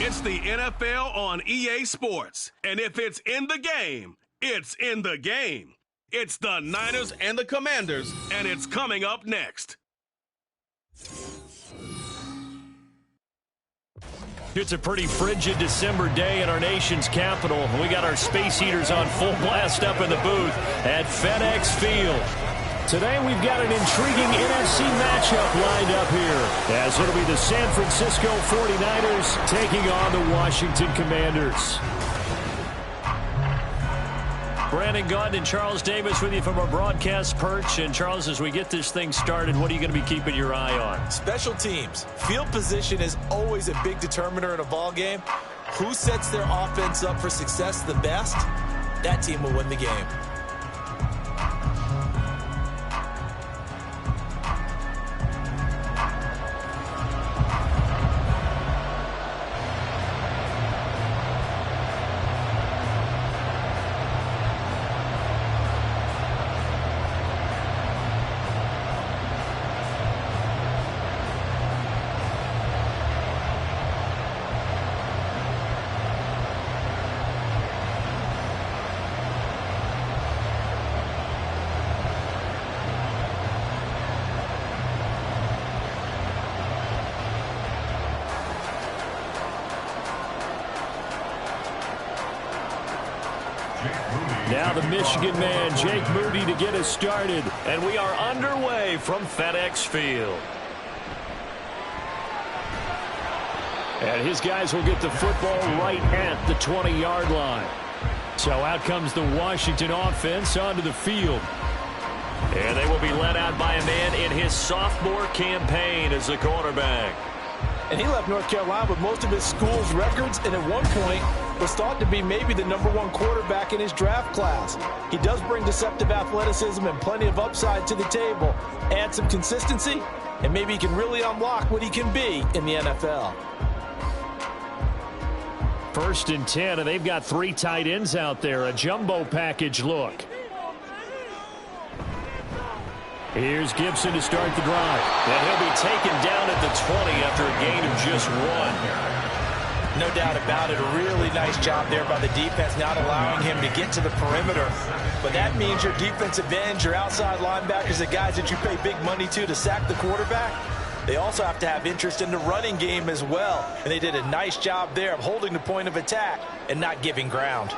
It's the NFL on EA Sports. And if it's in the game, it's in the game. It's the Niners and the Commanders, and it's coming up next. It's a pretty frigid December day in our nation's capital. We got our space heaters on full blast up in the booth at FedEx Field. Today we've got an intriguing NFC matchup lined up here, as it'll be the San Francisco 49ers taking on the Washington Commanders. Brandon Gaudin and Charles Davis with you from our broadcast perch. And Charles, as we get this thing started, what are you going to be keeping your eye on? Special teams. Field position is always a big determiner in a ball game. Who sets their offense up for success the best, that team will win the game. Now the Michigan man, Jake Moody, to get us started. And we are underway from FedEx Field. And his guys will get the football right at the 20-yard line. So out comes the Washington offense onto the field. And they will be led out by a man in his sophomore campaign as the quarterback. And he left North Carolina with most of his school's records, and at one point was thought to be maybe the #1 quarterback in his draft class. He does bring deceptive athleticism and plenty of upside to the table. Add some consistency, and maybe he can really unlock what he can be in the NFL. 1st and 10, and they've got 3 tight ends out there. A jumbo package look. Here's Gibson to start the drive. And he'll be taken down at the 20 after a gain of just 1. No doubt about it. A really nice job there by the defense, not allowing him to get to the perimeter. But that means your defensive ends, your outside linebackers, the guys that you pay big money to sack the quarterback, they also have to have interest in the running game as well. And they did a nice job there of holding the point of attack and not giving ground.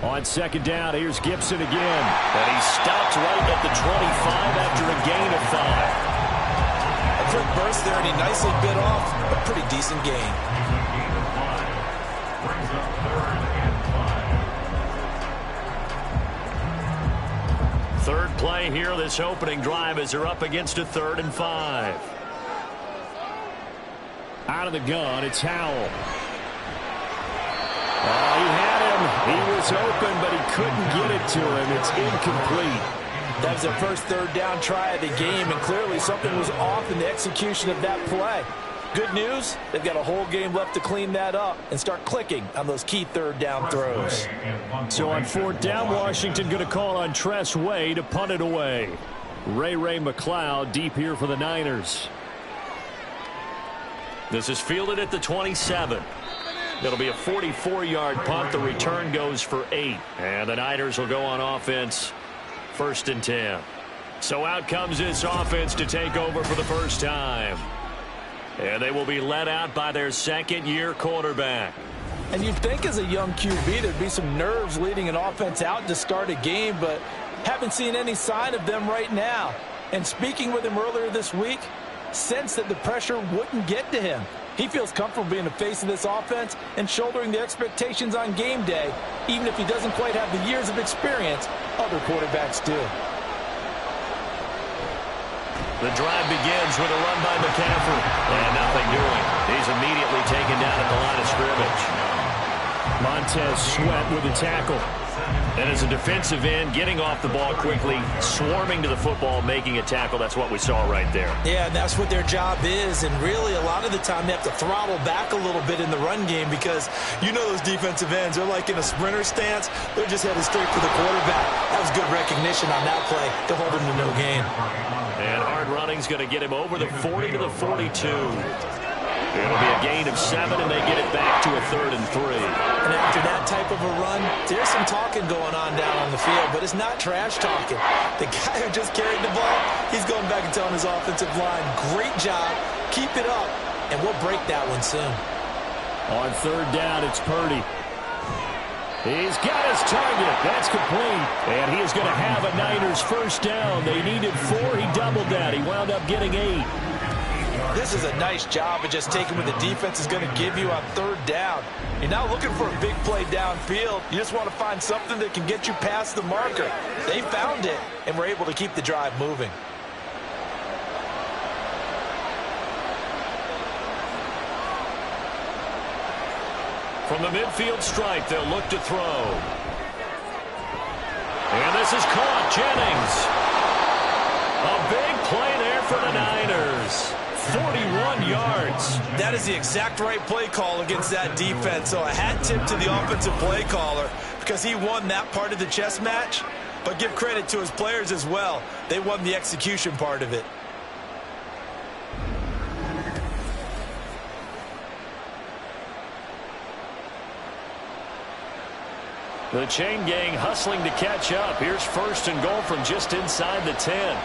On 2nd down, here's Gibson again. And he stopped right at the 25 after a gain of 5. A quick burst there, and he nicely bit off a pretty decent gain. Third play here, this opening drive, as they're up against a 3rd and 5. Out of the gun, it's Howell. Oh, he had him. He was open, but he couldn't get it to him. It's incomplete. That was their first 3rd down try of the game, and clearly something was off in the execution of that play. Good news, they've got a whole game left to clean that up and start clicking on those key 3rd down throws. So on 4th down, Washington going to call on Tress Way to punt it away. Ray McLeod deep here for the Niners. This is fielded at the 27. It'll be a 44-yard punt. The return goes for 8. And the Niners will go on offense 1st and 10. So out comes this offense to take over for the first time. And they will be led out by their 2nd-year quarterback. And you'd think as a young QB there'd be some nerves leading an offense out to start a game, but haven't seen any sign of them right now. And speaking with him earlier this week, sensed that the pressure wouldn't get to him. He feels comfortable being the face of this offense and shouldering the expectations on game day, even if he doesn't quite have the years of experience other quarterbacks do. The drive begins with a run by McCaffrey. And nothing doing. He's immediately taken down at the line of scrimmage. Montez Sweat with a tackle. And as a defensive end, getting off the ball quickly, swarming to the football, making a tackle. That's what we saw right there. Yeah, and that's what their job is. And really, a lot of the time, they have to throttle back a little bit in the run game because you know those defensive ends, they're like in a sprinter stance. They're just headed straight for the quarterback. That was good recognition on that play to hold him to no gain. And hard running's going to get him over the 40 to the 42. It'll be a gain of 7, and they get it back to a 3rd and 3. And after that type of a run, there's some talking going on down on the field, but it's not trash talking. The guy who just carried the ball, he's going back and telling his offensive line, great job, keep it up, and we'll break that one soon. On 3rd down, it's Purdy. He's got his target. That's complete. And he is going to have a Niners first down. They needed 4. He doubled that. He wound up getting 8. This is a nice job of just taking what the defense is going to give you on 3rd down. You're not looking for a big play downfield. You just want to find something that can get you past the marker. They found it and were able to keep the drive moving. From the midfield stripe, they'll look to throw. And this is caught. Jennings. A big play there for the Niners. 41 yards. That is the exact right play call against that defense. So a hat tip to the offensive play caller because he won that part of the chess match. But give credit to his players as well. They won the execution part of it. The chain gang hustling to catch up. Here's 1st and goal from just inside the 10.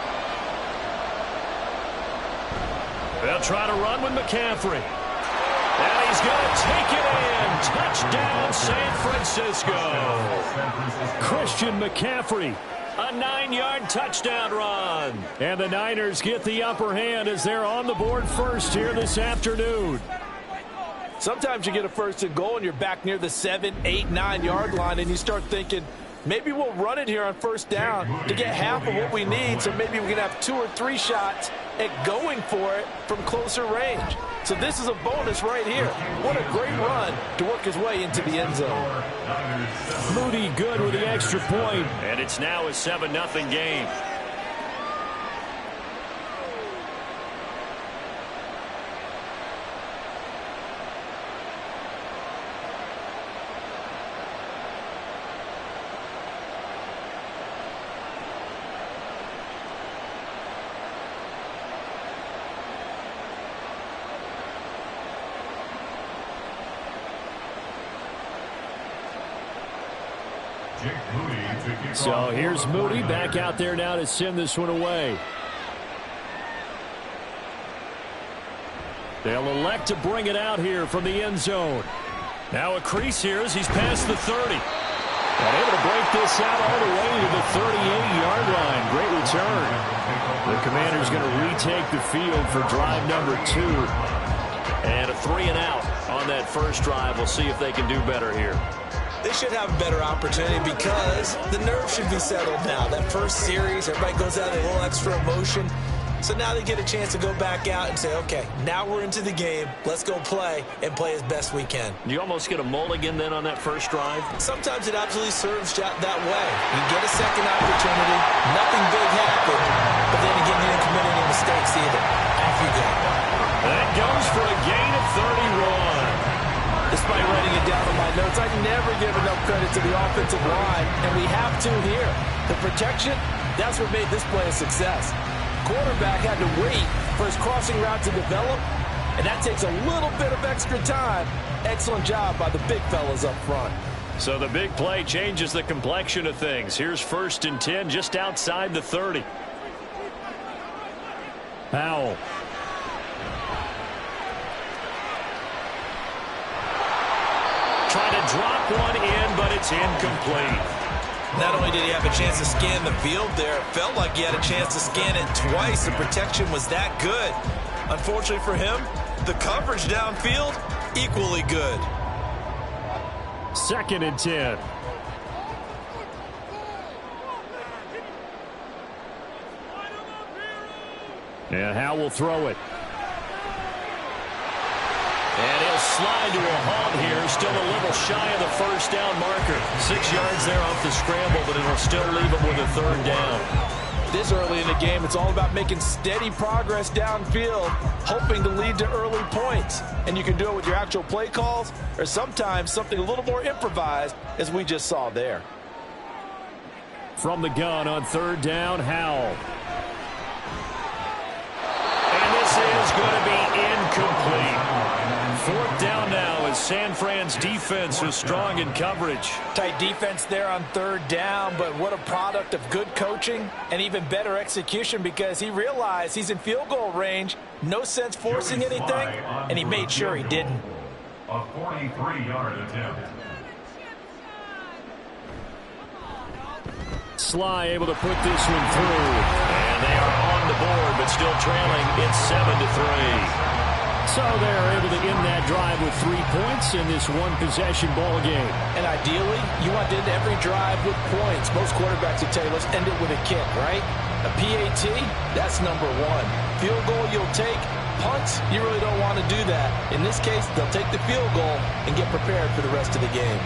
They'll try to run with McCaffrey. And he's going to take it in. Touchdown, San Francisco. Christian McCaffrey. A 9-yard touchdown run. And the Niners get the upper hand as they're on the board first here this afternoon. Sometimes you get a 1st and goal and you're back near the 7, 8, 9-yard line and you start thinking, maybe we'll run it here on 1st down to get half of what we need, so maybe we can have 2 or 3 shots at going for it from closer range. So this is a bonus right here. What a great run to work his way into the end zone. Moody good with the extra point, and it's now a 7-0 game. So here's Moody back out there now to send this one away. They'll elect to bring it out here from the end zone. Now a crease here as he's past the 30. And able to break this out all the way to the 38-yard line. Great return. The Commanders going to retake the field for drive number 2. And a 3-and-out on that first drive. We'll see if they can do better here. They should have a better opportunity because the nerves should be settled now. That first series, everybody goes out with a little extra emotion. So now they get a chance to go back out and say, okay, now we're into the game. Let's go play and play as best we can. You almost get a mulligan then on that first drive? Sometimes it absolutely serves that way. You get a second opportunity, nothing big happened, but then again, you didn't commit any mistakes either. Off you go. That goes for a gain of 31. Despite writing it down on my notes, I never give enough credit to the offensive line, and we have to here. The protection, that's what made this play a success. Quarterback had to wait for his crossing route to develop, and that takes a little bit of extra time. Excellent job by the big fellas up front. So the big play changes the complexion of things. Here's 1st and 10 just outside the 30. Powell. Trying to drop one in, but it's incomplete. Not only did he have a chance to scan the field there, it felt like he had a chance to scan it twice. The protection was that good. Unfortunately for him, the coverage downfield, equally good. 2nd and 10. And Howell will throw it. And he'll slide to a halt here. Still a little shy of the first down marker. 6 yards there off the scramble, but it'll still leave him with a 3rd down. This early in the game, it's all about making steady progress downfield, hoping to lead to early points. And you can do it with your actual play calls or sometimes something a little more improvised, as we just saw there. From the gun on 3rd down, Howell. And this is going to be incomplete. 4th down now as San Fran's defense was strong in coverage. Tight defense there on 3rd down, but what a product of good coaching and even better execution, because he realized he's in field goal range. No sense forcing anything, and he made sure he didn't. A 43-yard attempt. Sly able to put this one through. And they are on the board, but still trailing. It's 7-3. So they're able to end that drive with 3 points in this one-possession ball game. And ideally, you want to end every drive with points. Most quarterbacks would tell you, let's end it with a kick, right? A PAT, that's number 1. Field goal you'll take. Punts, you really don't want to do that. In this case, they'll take the field goal and get prepared for the rest of the game.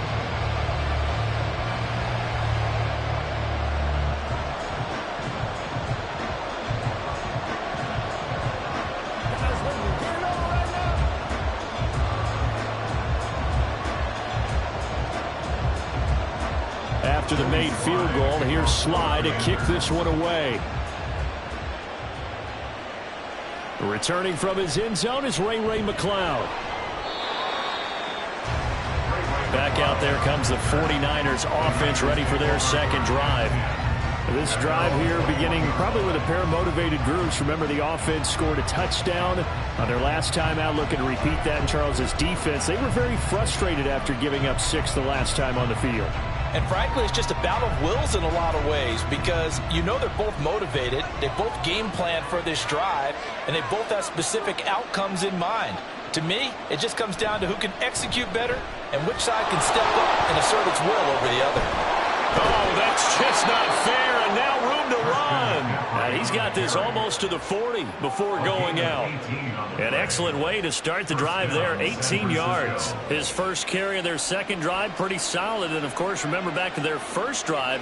After the made field goal, here's Sly to kick this one away. Returning from his end zone is Ray McCloud. Back out there comes the 49ers offense, ready for their second drive. This drive here beginning probably with a pair of motivated groups. Remember, the offense scored a touchdown on their last time out. Looking to repeat that in Charles's defense. They were very frustrated after giving up 6 the last time on the field. And frankly, it's just a battle of wills in a lot of ways, because you know they're both motivated, they both game plan for this drive, and they both have specific outcomes in mind. To me, it just comes down to who can execute better and which side can step up and assert its will over the other. Oh, that's just not fair, and now room to run. And he's got this almost to the 40 before going out. An excellent way to start the drive there, 18 yards. His first carry of their second drive, pretty solid. And, of course, remember back to their first drive,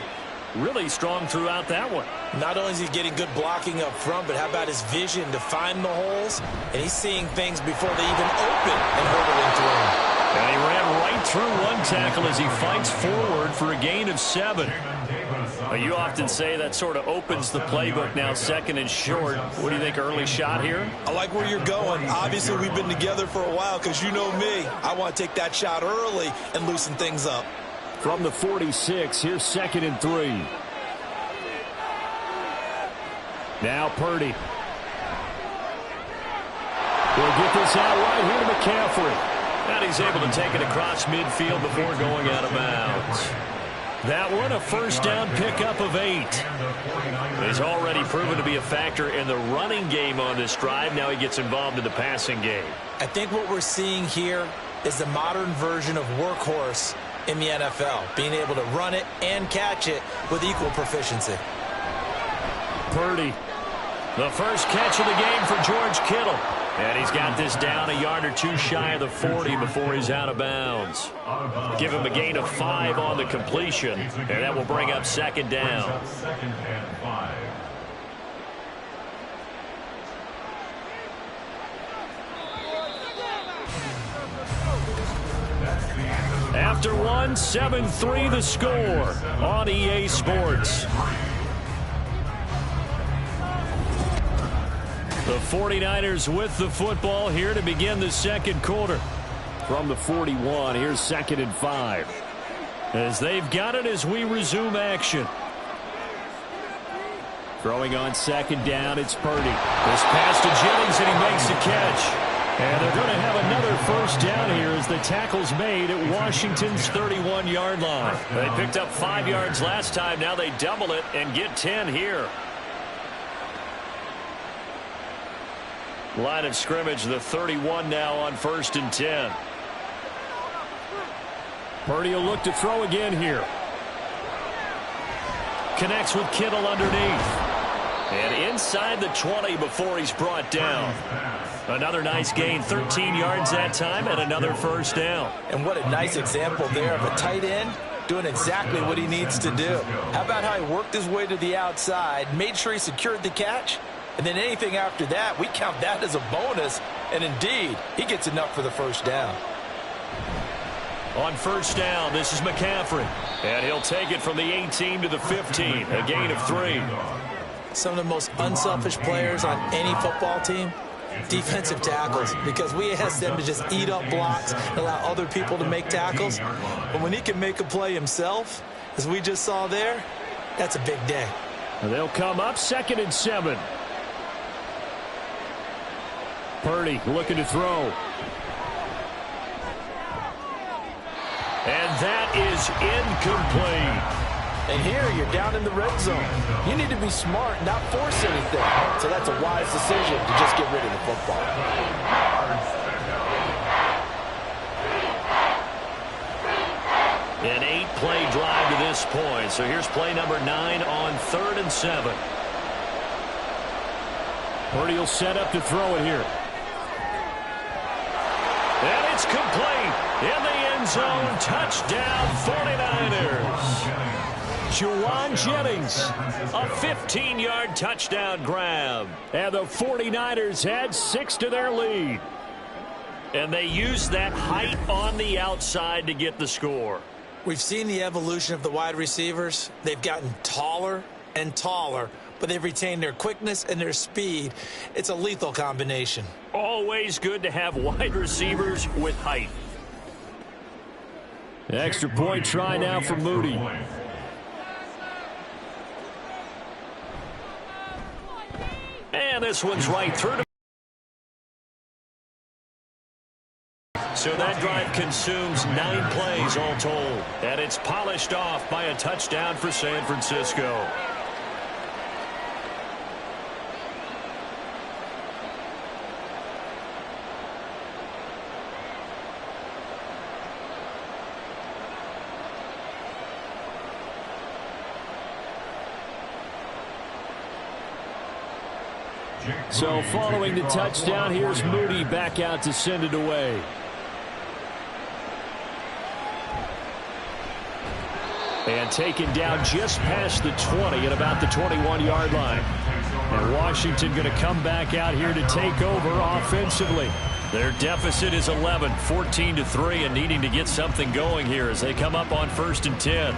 really strong throughout that one. Not only is he getting good blocking up front, but how about his vision to find the holes? And he's seeing things before they even open and hurdling through. And he ran right through one tackle as he fights forward for a gain of 7. You often say that sort of opens the playbook now, 2nd and short. What do you think, early shot here? I like where you're going. Obviously, we've been together for a while, because you know me. I want to take that shot early and loosen things up. From the 46, here's 2nd and 3. Now Purdy. He'll get this out right here to McCaffrey. And he's able to take it across midfield before going out of bounds. That one, a first down pickup of 8. He's already proven to be a factor in the running game on this drive. Now he gets involved in the passing game. I think what we're seeing here is the modern version of workhorse in the NFL, being able to run it and catch it with equal proficiency. Purdy, the first catch of the game for George Kittle. And he's got this down a yard or 2 shy of the 40 before he's out of bounds. Give him a gain of 5 on the completion, and that will bring up 2nd down. After one, 7-3 the score on EA Sports. The 49ers with the football here to begin the second quarter. From the 41, here's 2nd and 5. As they've got it as we resume action. Throwing on 2nd down, it's Purdy. This pass to Jennings, and he makes the catch. And they're going to have another first down here as the tackle's made at Washington's 31-yard line. They picked up 5 yards last time. Now they double it and get 10 here. Line of scrimmage, the 31 now on 1st and 10. Purdy will look to throw again here. Connects with Kittle underneath. And inside the 20 before he's brought down. Another nice gain, 13 yards that time, and another first down. And what a nice example there of a tight end doing exactly what he needs to do. How about how he worked his way to the outside, made sure he secured the catch, and then anything after that, we count that as a bonus. And indeed, he gets enough for the first down. On first down, this is McCaffrey. And he'll take it from the 18 to the 15, a gain of 3. Some of the most unselfish players on any football team, defensive tackles, because we asked them to just eat up blocks and allow other people to make tackles. But when he can make a play himself, as we just saw there, that's a big day. They'll come up 2nd and 7. Purdy looking to throw. And that is incomplete. And here you're down in the red zone. You need to be smart, not force anything. So that's a wise decision to just get rid of the football. An 8-play drive to this point. So here's play number 9 on 3rd and 7. Purdy will set up to throw it here. And it's complete. In the end zone, touchdown 49ers. Juwan Jennings, a 15-yard touchdown grab. And the 49ers had 6 to their lead. And they used that height on the outside to get the score. We've seen the evolution of the wide receivers. They've gotten taller and taller, but they've retained their quickness and their speed. It's a lethal combination. Always good to have wide receivers with height. Extra point try now for Moody. And this one's right through. So that drive consumes 9 plays all told. And it's polished off by a touchdown for San Francisco. So following the touchdown, here's Moody back out to send it away. And taken down just past the 20 at about the 21-yard line. And Washington going to come back out here to take over offensively. Their deficit is 11, 14-3, and needing to get something going here as they come up on 1st and 10.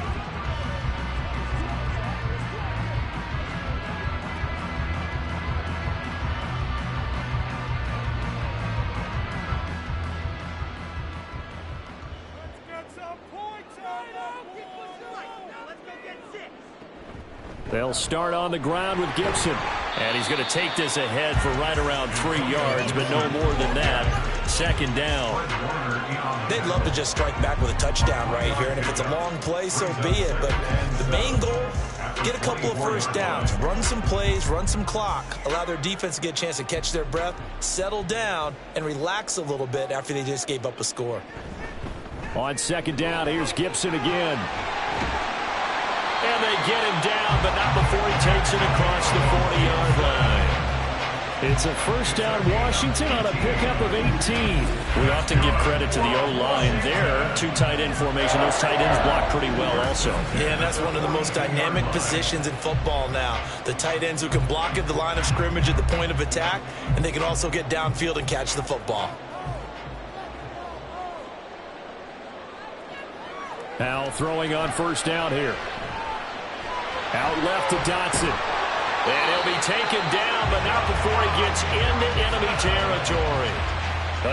They'll start on the ground with Gibson. And he's going to take this ahead for right around 3 yards, but no more than that. 2nd down. They'd love to just strike back with a touchdown right here, and if it's a long play, so be it. But the main goal, get a couple of first downs, run some plays, run some clock, allow their defense to get a chance to catch their breath, settle down, and relax a little bit after they just gave up a score. On 2nd down, here's Gibson again. And they get him down, but not before he takes it across the 40-yard line. It's a 1st down Washington on a pickup of 18. We often give credit to the O-line there. 2 tight end formation. Those tight ends block pretty well also. Yeah, and that's one of the most dynamic positions in football now. The tight ends who can block at the line of scrimmage at the point of attack, and they can also get downfield and catch the football. Now throwing on 1st down here. Out left to Dotson. And he'll be taken down, but not before he gets into enemy territory.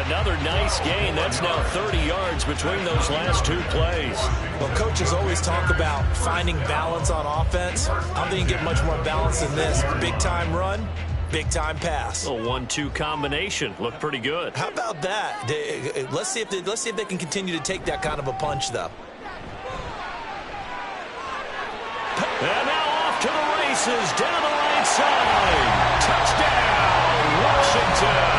Another nice gain. That's now 30 yards between those last 2 plays. Well, coaches always talk about finding balance on offense. I don't think you can get much more balance than this. Big-time run, big-time pass. A 1-2 combination. Looked pretty good. How about that? Let's see if they can continue to take that kind of a punch, though. And now off to the races, down the right side. Touchdown, Washington.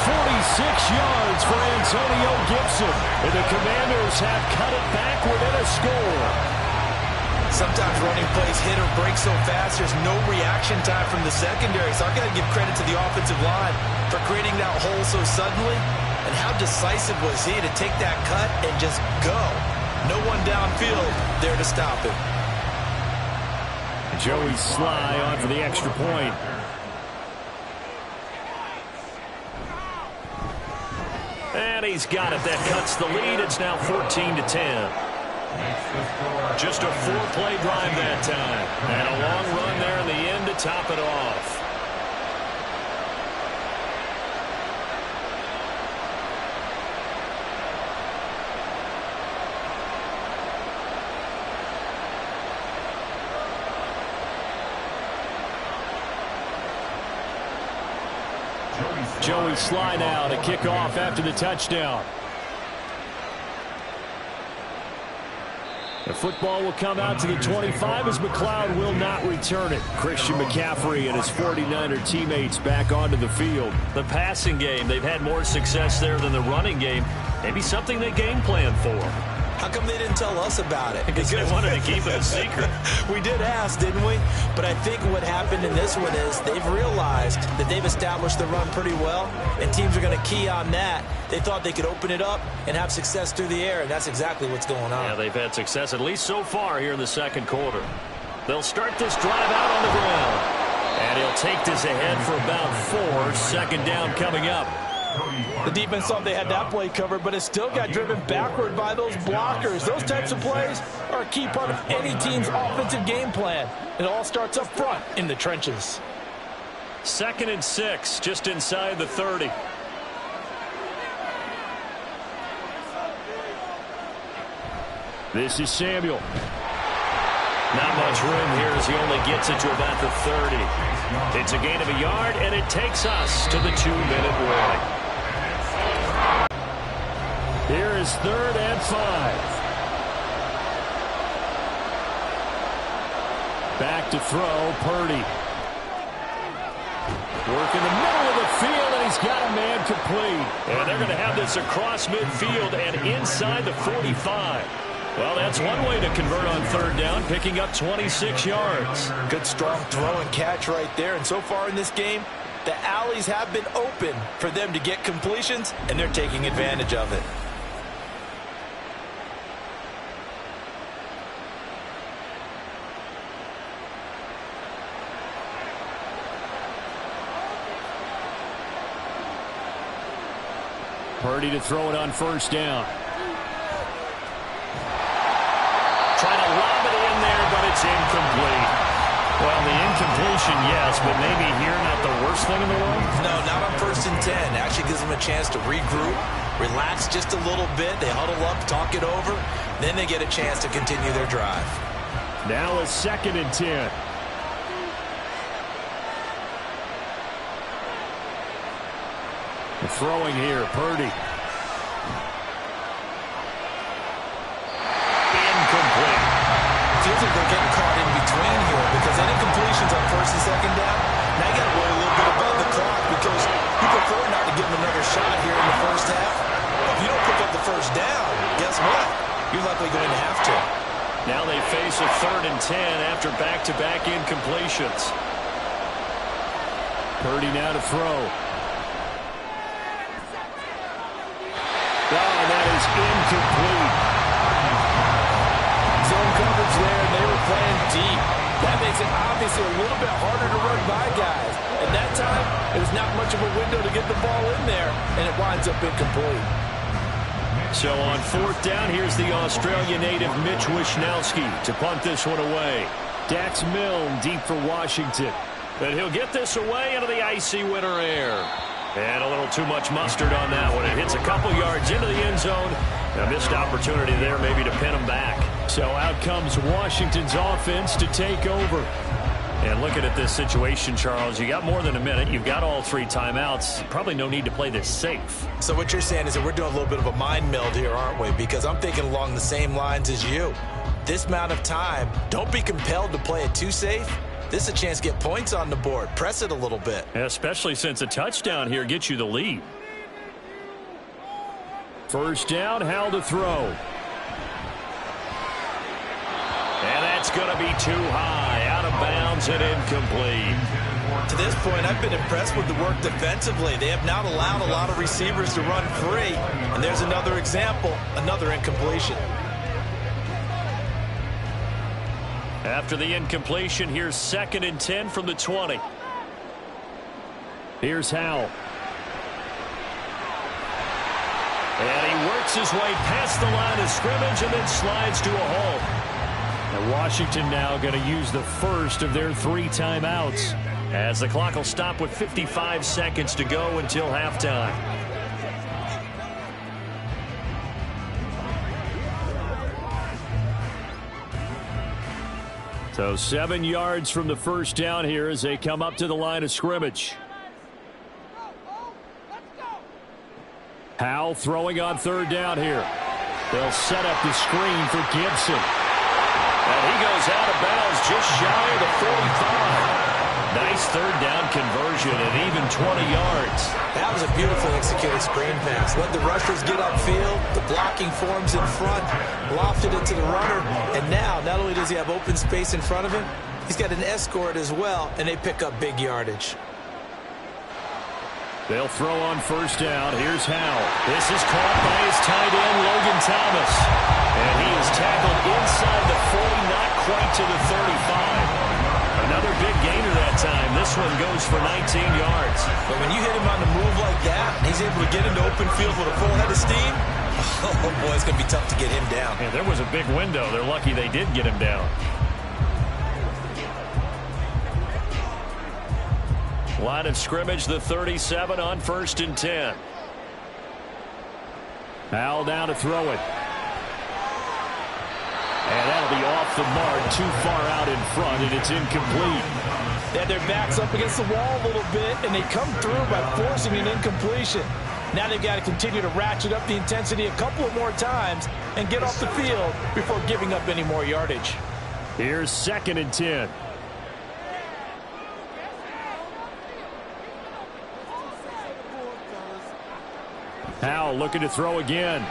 46 yards for Antonio Gibson. And the Commanders have cut it back within a score. Sometimes running plays hit or break so fast, there's no reaction time from the secondary. So I've got to give credit to the offensive line for creating that hole so suddenly. And how decisive was he to take that cut and just go. No one downfield there to stop him. Joey Sly on for the extra point. And he's got it. That cuts the lead. It's now 14-10. Just a 4-play drive that time. And a long run there in the end to top it off. Joey Sly now to kick off after the touchdown. The football will come out to the 25 as McLeod will not return it. Christian McCaffrey and his 49er teammates back onto the field. The passing game, they've had more success there than the running game. Maybe something they game plan for. How come they didn't tell us about it? Because they wanted to keep it a secret. We did ask, didn't we? But I think what happened in this one is they've realized that they've established the run pretty well, and teams are going to key on that. They thought they could open it up and have success through the air, and that's exactly what's going on. Yeah, they've had success, at least so far here in the second quarter. They'll start this drive out on the ground. And he'll take this ahead for about 4. Second down coming up. The defense thought they had that play covered, but it still got driven backward by those blockers. Those types of plays are a key part of any team's offensive game plan. It all starts up front in the trenches. 2nd and 6, just inside the 30. This is Samuel. Not much room here as he only gets it to about the 30. It's a gain of a yard, and it takes us to the 2-minute warning. Here is 3rd and 5. Back to throw, Purdy. Work in the middle of the field, and he's got a man complete. And they're going to have this across midfield and inside the 45. Well, that's one way to convert on 3rd down, picking up 26 yards. Good, strong throw and catch right there. And so far in this game, the alleys have been open for them to get completions, and they're taking advantage of it. Purdy to throw it on 1st down. Trying to lob it in there, but it's incomplete. Well, the incompletion, yes, but maybe here not the worst thing in the world? No, not on 1st and 10. Actually gives them a chance to regroup, relax just a little bit. They huddle up, talk it over. Then they get a chance to continue their drive. Now a 2nd and 10. The throwing here, Purdy. Incomplete. Feels like they're getting caught in between here because any completions on 1st and 2nd down, now you got to worry a little bit about the clock because you prefer not to give them another shot here in the 1st half. If you don't pick up the 1st down, guess what? You're likely going to have to. Now they face a 3rd and 10 after back-to-back incompletions. Purdy now to throw. Oh, that is incomplete. Zone coverage there, and they were playing deep. That makes it obviously a little bit harder to run by guys. At that time, it was not much of a window to get the ball in there, and it winds up incomplete. So on 4th down, here's the Australia native Mitch Wishnowski to punt this one away. Dax Milne deep for Washington. But he'll get this away into the icy winter air. And a little too much mustard on that one. It hits a couple yards into the end zone. A missed opportunity there maybe to pin him back. So out comes Washington's offense to take over. And looking at this situation, Charles, you got more than a minute. You've got all 3 timeouts. Probably no need to play this safe. So what you're saying is that we're doing a little bit of a mind meld here, aren't we? Because I'm thinking along the same lines as you. This amount of time, don't be compelled to play it too safe. This is a chance to get points on the board. Press it a little bit. Especially since a touchdown here gets you the lead. 1st down, Howell to throw. And that's going to be too high. Out of bounds and incomplete. To this point, I've been impressed with the work defensively. They have not allowed a lot of receivers to run free. And there's another example, another incompletion. After the incompletion, here's 2nd and 10 from the 20. Here's Howell. And he works his way past the line of scrimmage and then slides to a halt. And Washington now going to use the first of their 3 timeouts. As the clock will stop with 55 seconds to go until halftime. So 7 yards from the 1st down here as they come up to the line of scrimmage. Howell throwing on third down here. They'll set up the screen for Gibson. And he goes out of bounds just shy of the 45. Nice third down conversion and even 20 yards. That was a beautifully executed screen pass. Let the rushers get upfield. The blocking forms in front. Lofted it to the runner. And now, not only does he have open space in front of him, he's got an escort as well, and they pick up big yardage. They'll throw on first down. Here's Howell. This is caught by his tight end, Logan Thomas. And he is tackled inside the 40, not quite to the 35. Another big gainer that time. This one goes for 19 yards. But when you hit him on the move like that, he's able to get into open field with a full head of steam. Oh, boy, it's going to be tough to get him down. Yeah, there was a big window. They're lucky they did get him down. Line of scrimmage, the 37 on 1st and 10. Howell down to throw it. And that'll be off the mark, too far out in front, and it's incomplete. Yeah, their back's up against the wall a little bit, and they come through by forcing an incompletion. Now they've got to continue to ratchet up the intensity a couple of more times and get off the field before giving up any more yardage. Here's 2nd and 10. Howell looking to throw again.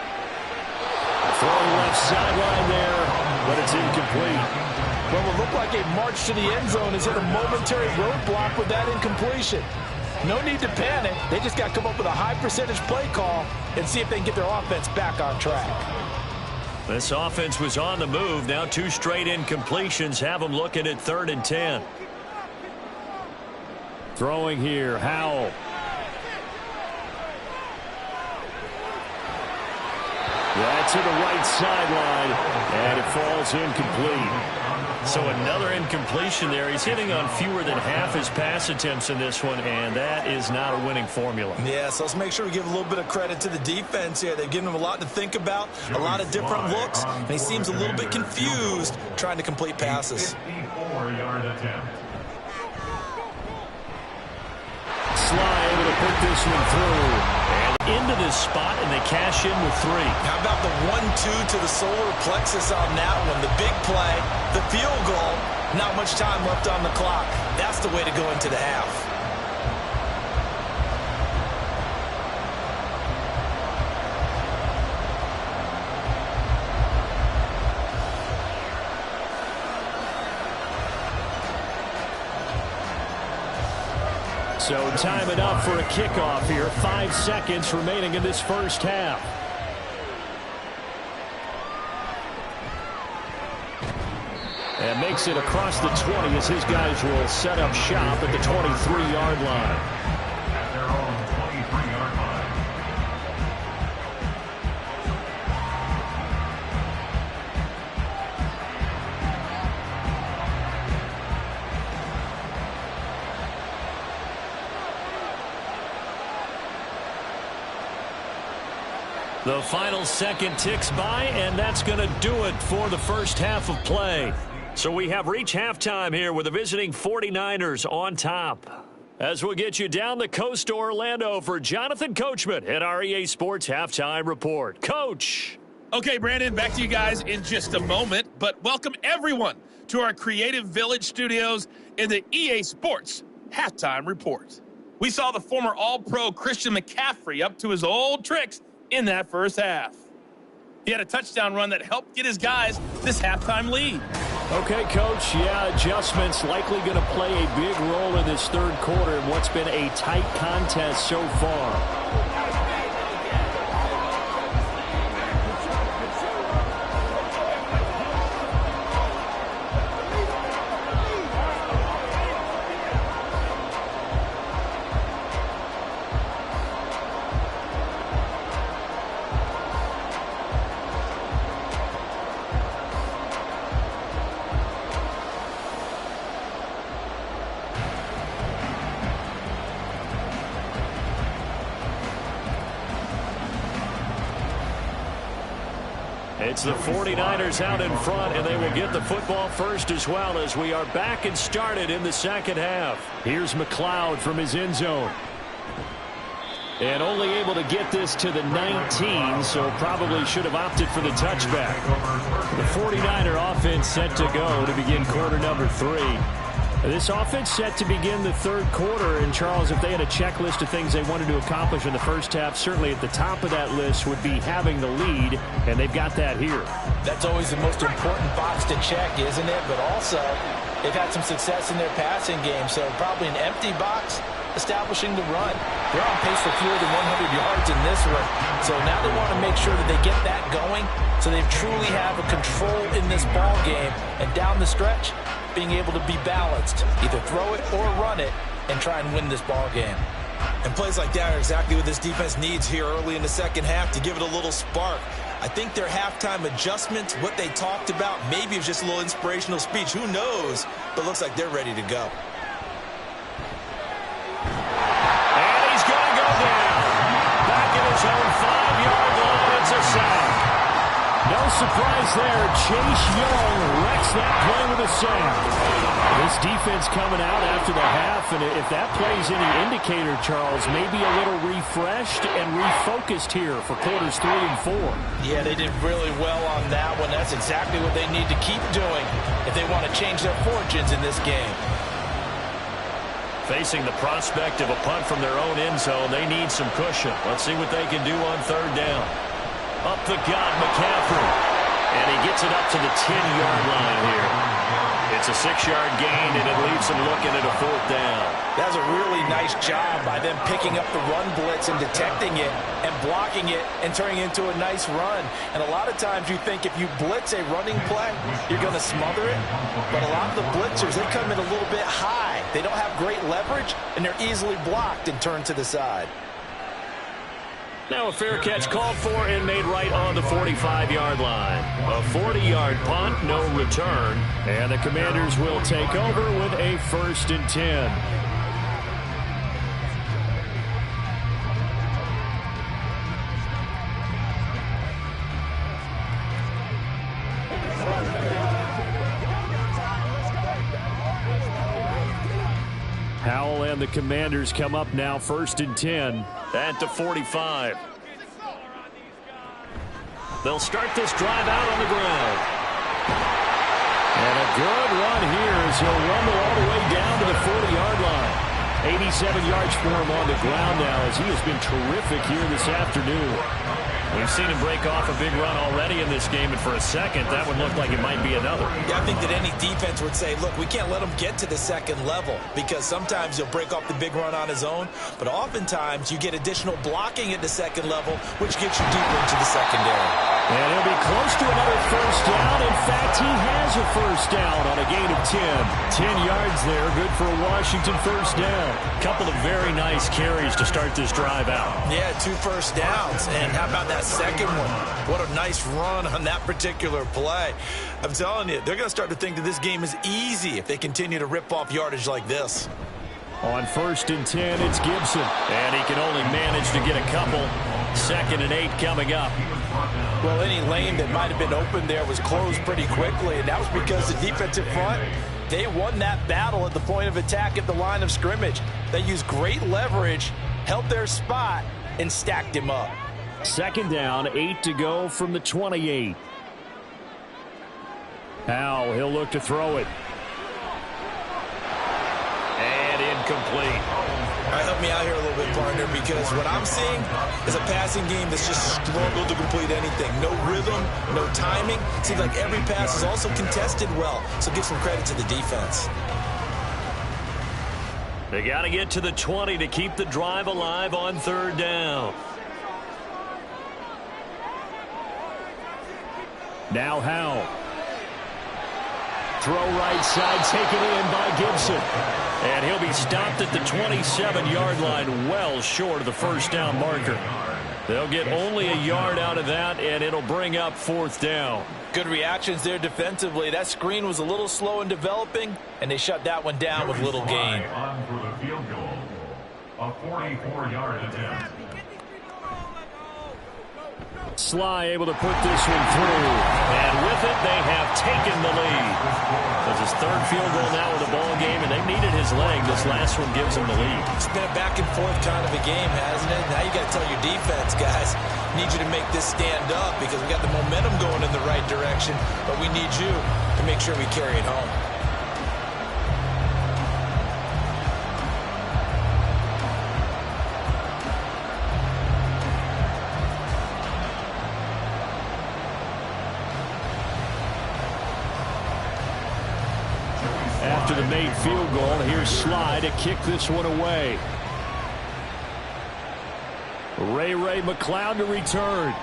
Throwing left sideline there, but it's incomplete. What will look like a march to the end zone has hit a momentary roadblock with that incompletion. No need to panic. They just got to come up with a high percentage play call and see if they can get their offense back on track. This offense was on the move. Now 2 straight incompletions have them looking at 3rd and 10. Throwing here, Howell. That's to the right sideline, and it falls incomplete. So another incompletion there. He's hitting on fewer than half his pass attempts in this one, and that is not a winning formula. Yeah, so let's make sure we give a little bit of credit to the defense here. They've given him a lot to think about, a lot of different looks, and he seems a little bit confused trying to complete passes. 54-yard attempt. Sly able to put this one through. Into this spot, and they cash in with 3. How about the 1-2 to the solar plexus on that one? The big play, the field goal, not much time left on the clock. That's the way to go into the half. So time it up for a kickoff here. 5 seconds remaining in this first half. And makes it across the 20 as his guys will set up shop at the 23-yard line. At their own 23-yard line. The final second ticks by, and that's going to do it for the first half of play. So we have reached halftime here with the visiting 49ers on top. As we'll get you down the coast to Orlando for Jonathan Coachman at our EA Sports Halftime Report. Coach. Okay, Brandon, back to you guys in just a moment, but welcome everyone to our Creative Village studios in the EA Sports Halftime Report. We saw the former All-Pro Christian McCaffrey up to his old tricks in that first half. He had a touchdown run that helped get his guys this halftime lead. Okay, Coach, yeah, adjustments likely going to play a big role in this third quarter in what's been a tight contest so far. It's the 49ers out in front, and they will get the football first as well as we are back and started in the second half. Here's McLeod from his end zone. And only able to get this to the 19, so probably should have opted for the touchback. The 49er offense set to go to begin quarter number 3. This offense set to begin the third quarter. And, Charles, if they had a checklist of things they wanted to accomplish in the first half, certainly at the top of that list would be having the lead, and they've got that here. That's always the most important box to check, isn't it? But also, they've had some success in their passing game, so probably an empty box establishing the run. They're on pace for fewer than 100 yards in this one. So now they want to make sure that they get that going so they truly have a control in this ball game. And down the stretch, being able to be balanced. Either throw it or run it and try and win this ball game. And plays like that are exactly what this defense needs here early in the second half to give it a little spark. I think their halftime adjustment, what they talked about, maybe it was just a little inspirational speech. Who knows? But looks like they're ready to go. His own 5-yard line. It's a sack. No surprise there. Chase Young wrecks that play with a sack. This defense coming out after the half, and if that plays any indicator, Charles, maybe a little refreshed and refocused here for quarters 3 and 4. Yeah, they did really well on that one. That's exactly what they need to keep doing if they want to change their fortunes in this game. Facing the prospect of a punt from their own end zone, they need some cushion. Let's see what they can do on third down. Up the gut, McCaffrey. And he gets it up to the 10-yard line here. It's a 6-yard gain, and it leaves them looking at a fourth down. That was a really nice job by them picking up the run blitz and detecting it and blocking it and turning it into a nice run. And a lot of times you think if you blitz a running play, you're going to smother it. But a lot of the blitzers, they come in a little bit high. They don't have great leverage, and they're easily blocked and turned to the side. Now a fair catch called for and made right on the 45-yard line. A 40-yard punt, no return. And the Commanders will take over with a 1st and 10. Howell and the Commanders come up now 1st and 10 at the 45. They'll start this drive out on the ground. And a good run here as he'll rumble all the way down to the 40-yard line. 87 yards for him on the ground now as he has been terrific here this afternoon. We've seen him break off a big run already in this game, and for a second, that would look like it might be another. Yeah, I think that any defense would say, look, we can't let him get to the second level because sometimes he'll break off the big run on his own, but oftentimes you get additional blocking at the second level, which gets you deeper into the secondary. And he'll be close to another 1st down. In fact, he has a 1st down on a gain of 10. 10 yards there, good for a Washington 1st down. Couple of very nice carries to start this drive out. Yeah, 2 first downs. And how about that second one? What a nice run on that particular play. I'm telling you, they're going to start to think that this game is easy if they continue to rip off yardage like this. On 1st and 10, it's Gibson. And he can only manage to get a couple. 2nd and 8 coming up. Well, any lane that might have been open there was closed pretty quickly, and that was because the defensive front, they won that battle at the point of attack at the line of scrimmage. They used great leverage, held their spot, and stacked him up. 2nd down, 8 to go from the 28. Howell, he'll look to throw it. And incomplete. All right, help me out here a little bit, partner, because what I'm seeing is a passing game that's just struggled to complete anything. No rhythm, no timing. Seems like every pass is also contested well, so give some credit to the defense. They got to get to the 20 to keep the drive alive on 3rd down. Now Howell. Throw right side, taken in by Gibson. And he'll be stopped at the 27-yard line, well short of the 1st down marker. They'll get only a yard out of that, and it'll bring up 4th down. Good reactions there defensively. That screen was a little slow in developing, and they shut that one down with little gain. On for the field goal. A 44-yard attempt. Sly able to put this one through. And with it, they have taken the lead. That's his third field goal now with the ball game, and they needed his leg. This last one gives them the lead. It's been a back-and-forth kind of a game, hasn't it? Now you got to tell your defense, guys, need you to make this stand up because we got the momentum going in the right direction, but we need you to make sure we carry it home. After the made field goal, here's Sly to kick this one away. Ray McLeod to return.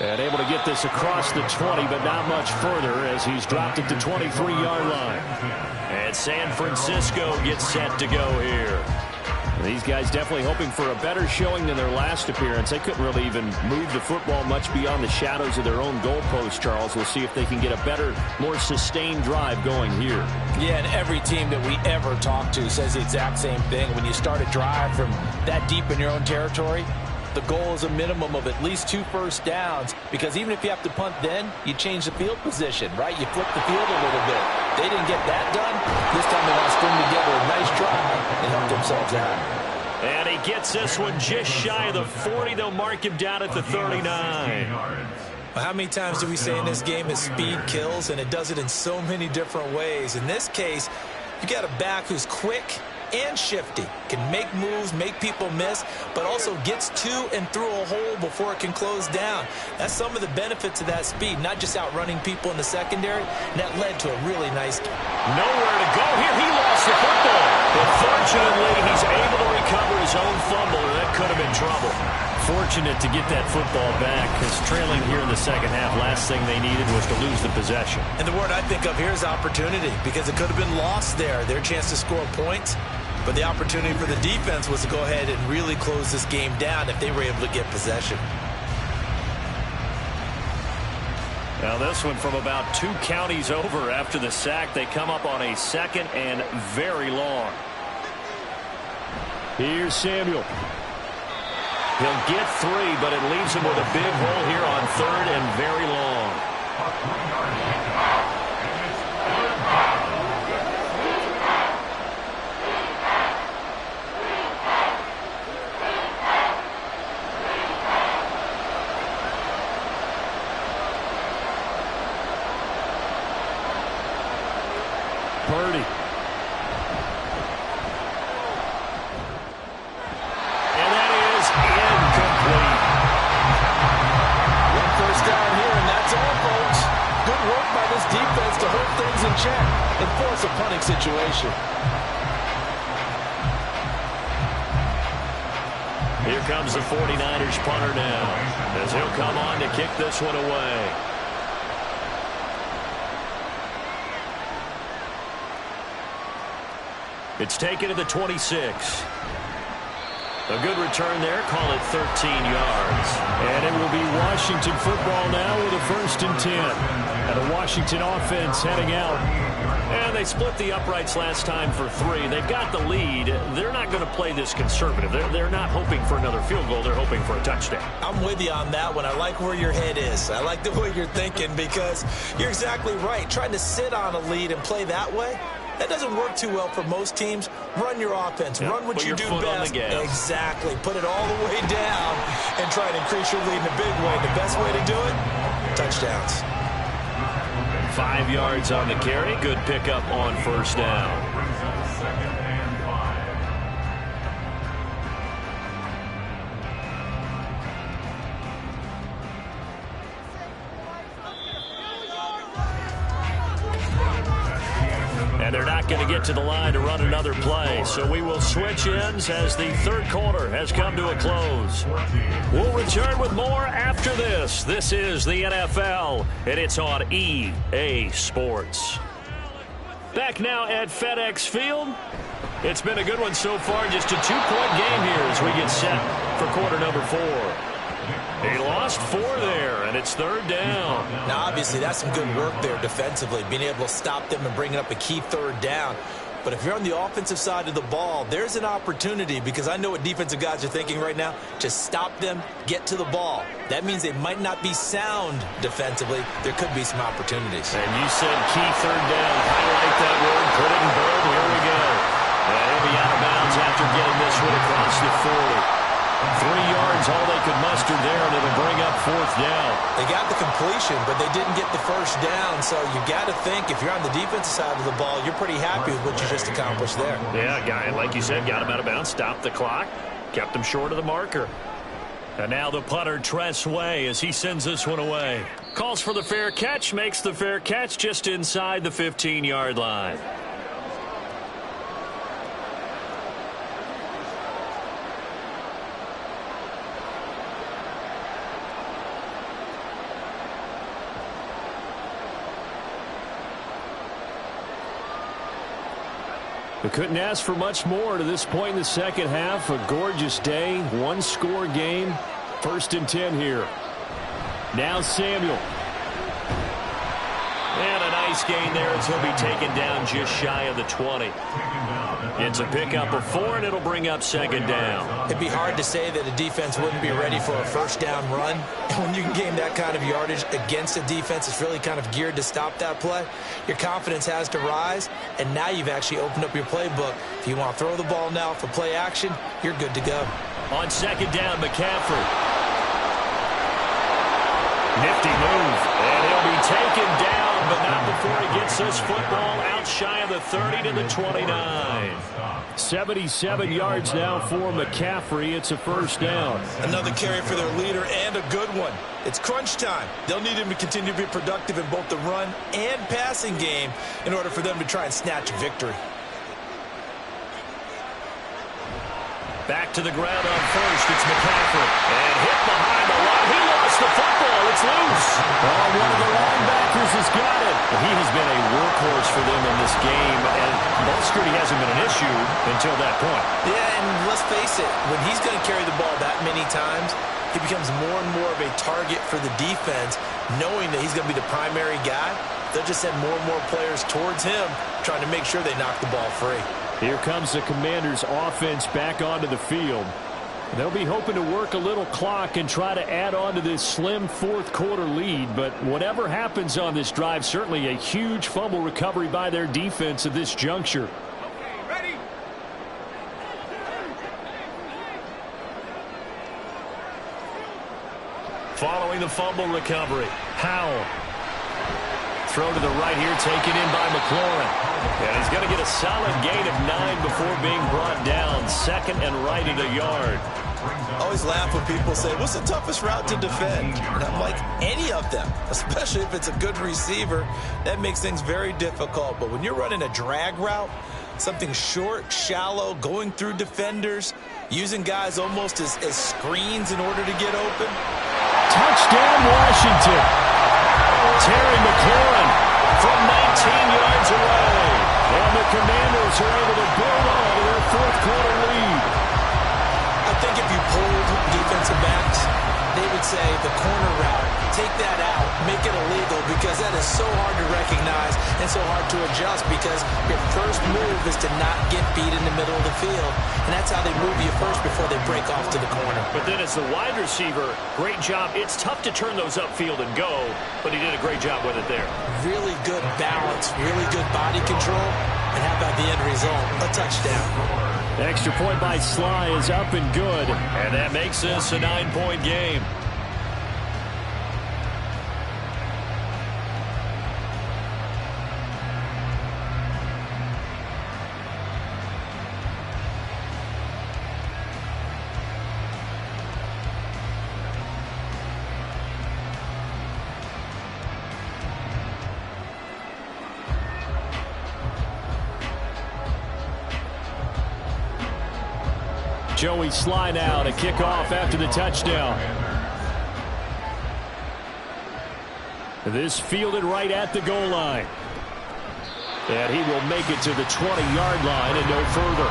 And able to get this across the 20, but not much further as he's dropped it to 23-yard line. And San Francisco gets set to go here. These guys definitely hoping for a better showing than their last appearance. They couldn't really even move the football much beyond the shadows of their own goalpost, Charles. We'll see if they can get a better, more sustained drive going here. Yeah, and every team that we ever talk to says the exact same thing. When you start a drive from that deep in your own territory, the goal is a minimum of at least 2 first downs, because even if you have to punt then, you change the field position, right? You flip the field a little bit. They didn't get that done. This time they want to string together a nice drive and help themselves out. And he gets this one just shy of the 40. They'll mark him down at the 39. Well, how many times do we say in this game that speed kills, and it does it in so many different ways? In this case, you got a back who's quick and shifty, can make moves, make people miss, but also gets to and through a hole before it can close down. That's some of the benefits of that speed, not just outrunning people in the secondary, and that led to a really nice game. Nowhere to go here. He lost the football. But fortunately, he's able to recover his own fumble, or that could have been trouble. Fortunate to get that football back, because trailing here in the second half, last thing they needed was to lose the possession. And the word I think of here is opportunity, because it could have been lost there. Their chance to score points. But the opportunity for the defense was to go ahead and really close this game down if they were able to get possession. Now this one from about 2 counties over after the sack. They come up on a 2nd and very long. Here's Samuel. He'll get 3, but it leaves him with a big hole here on 3rd and very long. Purdy. And that is incomplete. 1 first down here, and that's all, folks. Good work by this defense to hold things in check and force a punting situation. Here comes the 49ers punter now, as he'll come on to kick this one away. It's taken to the 26. A good return there. Call it 13 yards. And it will be Washington football now with a 1st and 10. And the Washington offense heading out. And they split the uprights last time for 3. They've got the lead. They're not going to play this conservative. They're not hoping for another field goal. They're hoping for a touchdown. I'm with you on that one. I like where your head is. I like the way you're thinking, because you're exactly right. Trying to sit on a lead and play that way, that doesn't work too well for most teams. Run your offense. Run what you do best. Exactly. Put it all the way down and try to increase your lead in a big way. The best way to do it, touchdowns. 5 yards on the carry. Good pickup on 1st down. And they're not going to get to the line to run another play. So we will switch ends as the 3rd quarter has come to a close. We'll return with more after this. This is the NFL, and it's on EA Sports. Back now at FedEx Field. It's been a good one so far. Just a 2-point game here as we get set for quarter number 4. He lost 4 there, and it's 3rd down. Now, obviously, that's some good work there defensively, being able to stop them and bringing up a key 3rd down. But if you're on the offensive side of the ball, there's an opportunity, because I know what defensive guys are thinking right now. Just stop them, get to the ball. That means they might not be sound defensively. There could be some opportunities. And you said key third down. Highlight that word, put it in bold. Here we go. And he'll be out of bounds after getting this one across the 40. 3 yards, all they could muster there, and it'll bring up 4th down. They got the completion, but they didn't get the first down. So you got to think, if you're on the defensive side of the ball, you're pretty happy with what you just accomplished there. Yeah, guy, like you said, got him out of bounds, stopped the clock, kept him short of the marker. And now the punter, Tress Way, as he sends this one away. Calls for the fair catch, makes the fair catch just inside the 15-yard line. We couldn't ask for much more to this point in the second half. A gorgeous day, one-score game. 1st and 10 here. Now Samuel. And a nice gain there as he'll be taken down just shy of the 20. It's a pickup of 4, and it'll bring up 2nd down. It'd be hard to say that a defense wouldn't be ready for a first down run. And when you can gain that kind of yardage against a defense that's really kind of geared to stop that play, your confidence has to rise, and now you've actually opened up your playbook. If you want to throw the ball now for play action, you're good to go. On 2nd down, McCaffrey. Nifty move, and he'll be taken down, but not before he gets this football out shy of the 30 to the 29. 77 yards now for McCaffrey. It's a 1st down. Another carry for their leader, and a good one. It's crunch time. They'll need him to continue to be productive in both the run and passing game in order for them to try and snatch victory. Back to the ground on 1st. It's McCaffrey. And hit behind the line. He lost the football. It's loose. Oh, one of the linebackers has got it. He has been a workhorse for them in this game, and ball security hasn't been an issue until that point. Yeah, and let's face it, when he's going to carry the ball that many times, he becomes more and more of a target for the defense, knowing that he's going to be the primary guy. They'll just send more and more players towards him, trying to make sure they knock the ball free. Here comes the Commanders' offense back onto the field. They'll be hoping to work a little clock and try to add on to this slim 4th quarter lead. But whatever happens on this drive, certainly a huge fumble recovery by their defense at this juncture. Ready? Following the fumble recovery, Howell. Throw to the right here, taken in by McLaurin. And he's going to get a solid gain of 9 before being brought down. 2nd and right at a yard. I always laugh when people say, what's the toughest route to defend? And I'm like, any of them, especially if it's a good receiver. That makes things very difficult. But when you're running a drag route, something short, shallow, going through defenders, using guys almost as screens in order to get open. Touchdown, Washington. Terry McLaurin from 19 yards away. And the Commanders are able to build on to their 4th quarter lead. I think if you pulled defensive backs, they would say the corner route, take that out, make it illegal, because that is so hard to recognize and so hard to adjust, because your first move is to not get beat in the middle of the field, and that's how they move you first before they break off to the corner. But then as the wide receiver, great job. It's tough to turn those upfield and go, but he did a great job with it there. Really good balance, really good body control, and how about the end result? A touchdown. Extra point by Sly is up and good. And that makes this a 9-point game. Joey Sly now to kick off after the touchdown. This fielded right at the goal line. And he will make it to the 20-yard line and no further.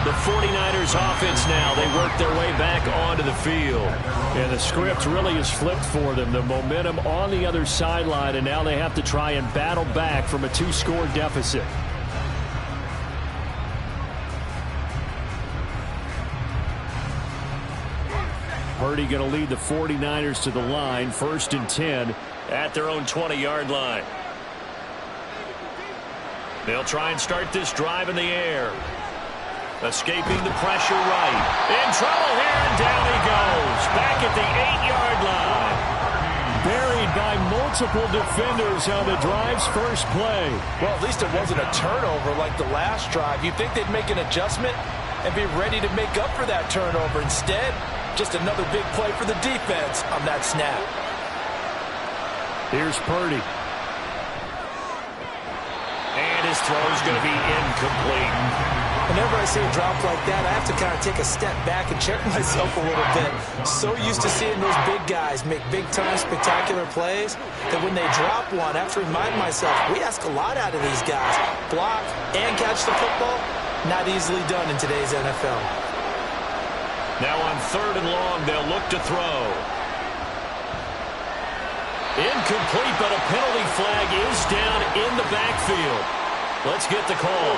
The 49ers offense now, they work their way back onto the field. And the script really is flipped for them. The momentum on the other sideline, and now they have to try and battle back from a 2-score deficit. Purdy going to lead the 49ers to the line, 1st and 10 at their own 20-yard line. They'll try and start this drive in the air. Escaping the pressure right. In trouble here, and down he goes. Back at the 8-yard line. Buried by multiple defenders on the drive's first play. Well, at least it wasn't a turnover like the last drive. You'd think they'd make an adjustment and be ready to make up for that turnover. Instead, just another big play for the defense on that snap. Here's Purdy. And his throw's going to be incomplete. Whenever I see a drop like that, I have to kind of take a step back and check myself a little bit. So used to seeing those big guys make big-time spectacular plays that when they drop one, I have to remind myself, we ask a lot out of these guys. Block and catch the football, not easily done in today's NFL. Now on 3rd and long, they'll look to throw. Incomplete, but a penalty flag is down in the backfield. Let's get the call.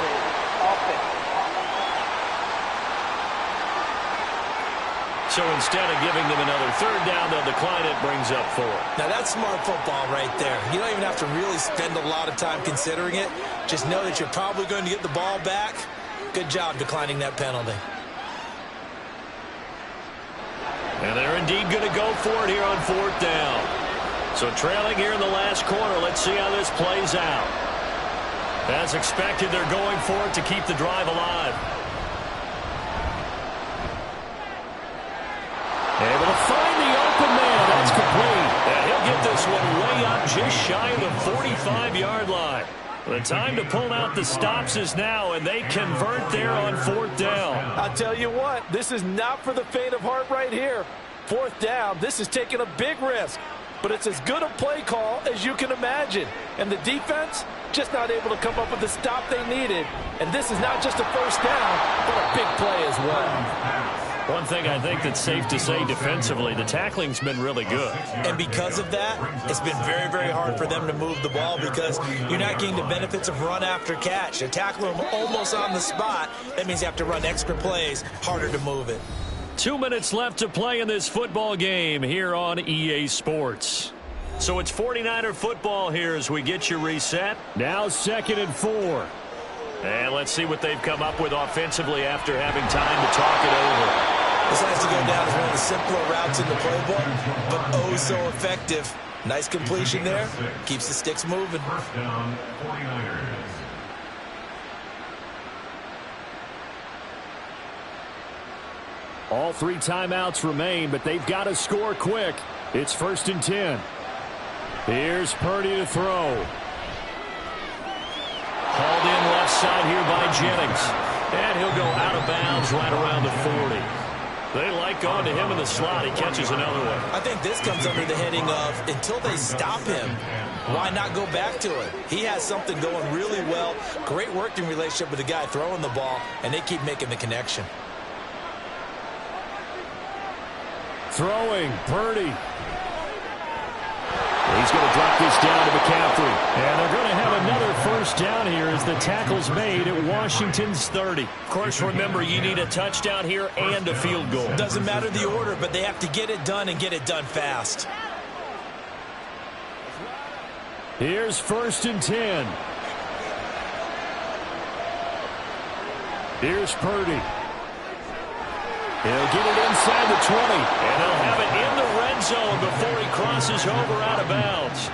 So instead of giving them another 3rd down, they'll decline it, brings up 4. Now that's smart football right there. You don't even have to really spend a lot of time considering it. Just know that you're probably going to get the ball back. Good job declining that penalty. And they're indeed going to go for it here on 4th down. So trailing here in the last quarter, let's see how this plays out. As expected, they're going for it to keep the drive alive. Able to find the open man. That's complete. And he'll get this one way up just shy of the 45-yard line. The time to pull out the stops is now, and they convert there on 4th down. I'll tell you what, this is not for the faint of heart right here. 4th down, this is taking a big risk. But it's as good a play call as you can imagine. And the defense just not able to come up with the stop they needed. And this is not just a 1st down, but a big play as well. One thing I think that's safe to say defensively, the tackling's been really good. And because of that, it's been very, very hard for them to move the ball because you're not getting the benefits of run after catch. They're tackling them almost on the spot. That means you have to run extra plays, harder to move it. 2 minutes left to play in this football game here on EA Sports. So it's 49er football here as we get you reset. Now 2nd and 4. And let's see what they've come up with offensively after having time to talk it over. This has to go down as one of the simpler routes in the playbook, but oh so effective. Nice completion there. Keeps the sticks moving. 1st down, 49ers. All 3 timeouts remain, but they've got to score quick. It's 1st and 10. Here's Purdy to throw. Hauled in left side here by Jennings. And he'll go out of bounds right around the 40. They like going to him in the slot. He catches another one. I think this comes under the heading of until they stop him, why not go back to it? He has something going really well. Great working relationship with the guy throwing the ball, and they keep making the connection. Throwing, Purdy. He's going to drop this down to McCaffrey. And they're going to have another 1st down here as the tackle's made at Washington's 30. Of course, remember, you need a touchdown here and a field goal. Doesn't matter the order, but they have to get it done and get it done fast. Here's 1st and 10. Here's Purdy. He'll get it inside the 20. And they'll have it in the red zone before he crosses over out of bounds.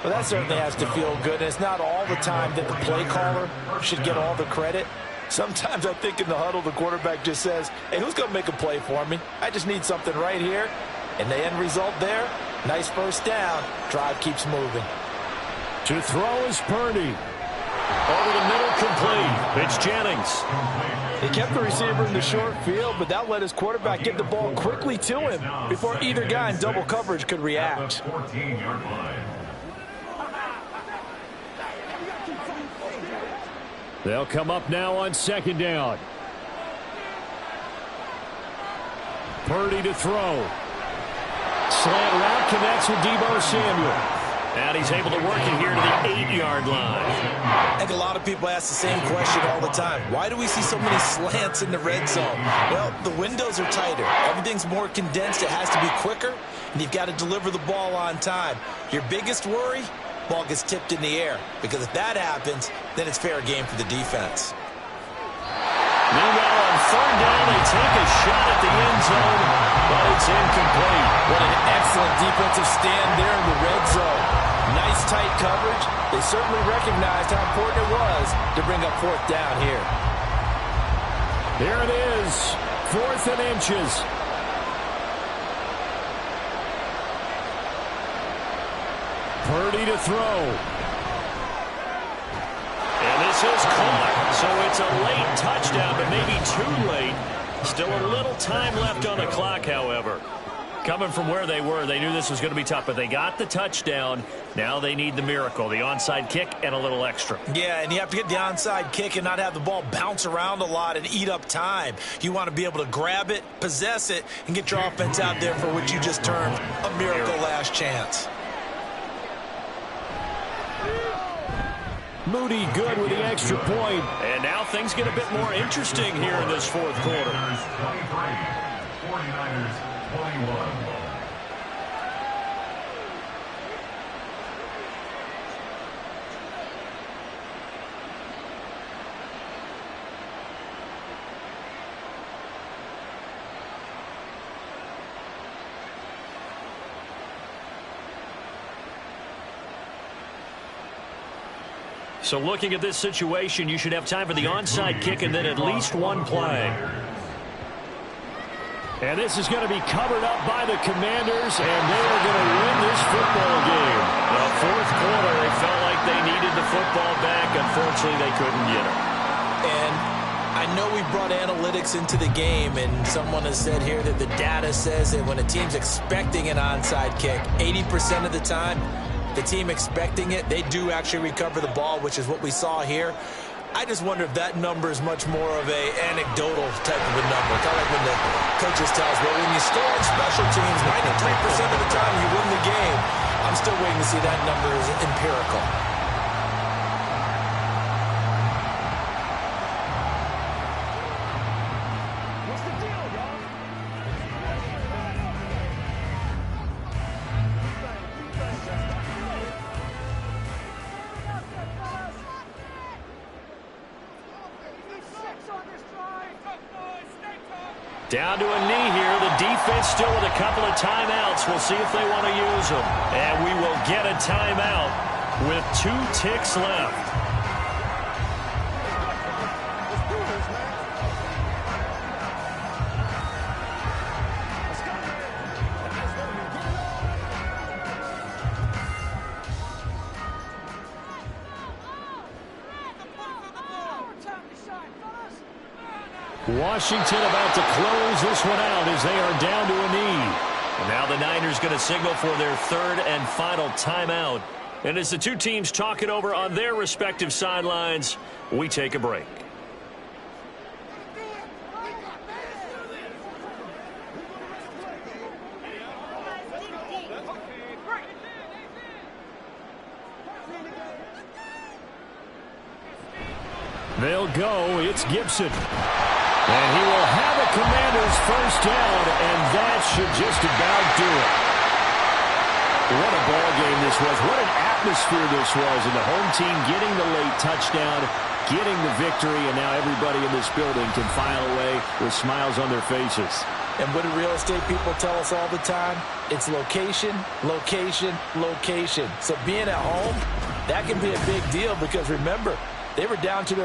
Well, that certainly has to feel good. And it's not all the time that the play caller should get all the credit. Sometimes I think in the huddle, the quarterback just says, hey, who's going to make a play for me? I just need something right here. And the end result there, nice 1st down. Drive keeps moving. To throw is Purdy. Over the middle, complete. It's Jennings. He kept the receiver in the short field, but that let his quarterback get the ball quickly to him before either guy in double coverage could react. 14-yard line. They'll come up now on 2nd down. Purdy to throw. Slant route connects with Deebo Samuel. And he's able to work it here to the 8-yard line. I think a lot of people ask the same question all the time. Why do we see so many slants in the red zone? Well, the windows are tighter. Everything's more condensed. It has to be quicker, and you've got to deliver the ball on time. Your biggest worry? Ball gets tipped in the air, because if that happens, then it's fair game for the defense. Meanwhile, on third down, they take a shot at the end zone, but it's incomplete. What an excellent defensive stand there in the red zone. Nice tight coverage. They certainly recognized how important it was to bring up fourth down here. Here it is, 4th and inches. Purdy to throw. And this is caught, so it's a late touchdown, but maybe too late. Still a little time left on the clock, however. Coming from where they were, they knew this was going to be tough, but they got the touchdown. Now they need the miracle, the onside kick and a little extra. Yeah, and you have to get the onside kick and not have the ball bounce around a lot and eat up time. You want to be able to grab it, possess it, and get your offense out there for what you just termed a miracle last chance. Moody good with the extra point. And now things get a bit more interesting here in this fourth quarter. 49ers 21. So looking at this situation, you should have time for the onside kick and then at least one play. And this is going to be covered up by the Commanders, and they are going to win this football game. The fourth quarter, they felt like they needed the football back. Unfortunately, they couldn't get it. And I know we brought analytics into the game, and someone has said here that the data says that when a team's expecting an onside kick, 80% of the time, the team expecting it, they do actually recover the ball, which is what we saw here. I just wonder if that number is much more of a anecdotal type of a number. Kind of like when the coaches tell us, well, when you score on special teams, 93% of the time you win the game. I'm still waiting to see that number is empirical. Down to a knee here. The defense still with a couple of timeouts. We'll see if they want to use them. And we will get a timeout with 2 ticks left. Washington about to close this one out as they are down to a knee. And now the Niners going to signal for their 3rd and final timeout. And as the two teams talk it over on their respective sidelines, we take a break. They'll go. It's Gibson. And he will have a Commanders first down, and that should just about do it. What a ball game this was. What an atmosphere this was. And the home team getting the late touchdown, getting the victory, and now everybody in this building can file away with smiles on their faces. And what do real estate people tell us all the time? It's location, location, location. So being at home, that can be a big deal because remember, they were down to their